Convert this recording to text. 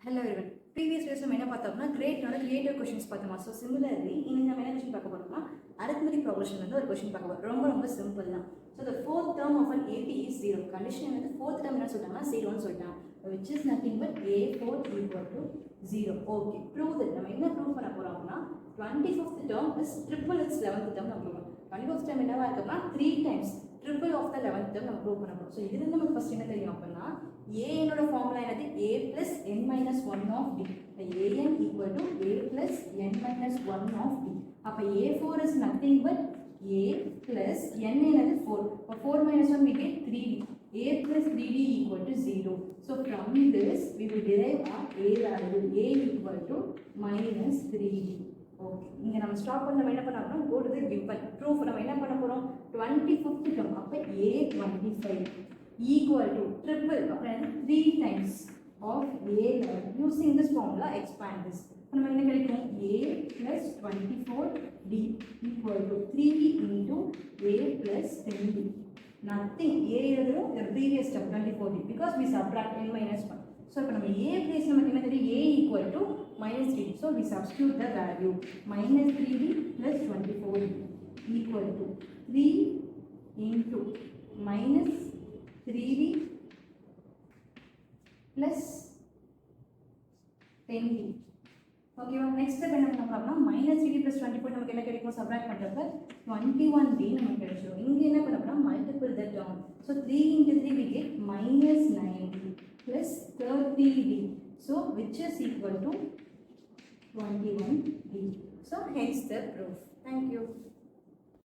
Hello everyone. Previous videos நம்ம என்ன பார்த்தோம்னா கிரேட்னோட கிரியேட்டிவ் क्वेश्चंस பார்த்தோமா. ஸோ சிமிலர்லி இன்னைக்கு நம்ம என்ன क्वेश्चन பார்க்க போறோம்னா அரித்மெட்டிக் ப்ரோக்ரஷன் வந்து ஒரு क्वेश्चन பார்க்க போறோம். ரொம்ப சிம்பிள் தான். So the fourth term of an AP is 0. Condition வந்து fourth term என்ன சொல்றாங்கன்னா 0 னு சொல்லிட்டாங்க. which is nothing but A4 equal to 0. Okay. Prove that. நம்ம என்ன ப்ரூவ் பண்ண போறோம்னா 25th term is triple its 11th term நம்ம ப்ரூவ் பண்ணோம். 25th term என்னவா இருக்குன்னா 3 times triple of the 11th term நம்ம ப்ரூவ் பண்ண போறோம். ஸோ இதுல இருந்து நமக்கு ஃபர்ஸ்ட் என்ன தெரியும் அப்படின்னா a என்னோட ஃபார்முலா என்னது a plus n minus 1 of d. an equal to a plus n minus 1 of d. அப்ப a4 is nothing but a plus n என்னது 4. அப்ப 4 minus 1 we get 3d. a plus 3d equal to 0. So from this we will derive our a value. a equal to minus 3d. Okay, இங்க நம்ம stop பண்ண என்ன பண்ண போறோம்? go to the given proof. நம்ம என்ன பண்ண போறோம்? 25th term. அப்ப a25 equal to triple அப்புறம் 3 times of a11. using this formula expand this. நம்ம என்ன கிடைக்கும்? a plus 24d equal to 3 into a plus 10d. nothing. a எழுதுறோம் the previous term 24d because we subtract n minus 1. so இப்போ நம்ம a place நமக்கு என்ன தெரியும்? a equal to minus 3d. so we substitute the value minus 3d plus 24d equal to 3 into minus 3d plus 10d. ஓகேவா? Next step என்ன பண்ண போறோம்னா minus 3d plus 24 நமக்கு என்ன கிடைக்கும்? சப்ட்ராக்ட் பண்றப்ப 21d நமக்கு கிடைச்சிரும். இங்க என்ன பண்ண போறோம்? Multiple the term. so 3 into 3 we get minus 9d plus 30d. so which is equal to 21d. so hence the proof. Thank you.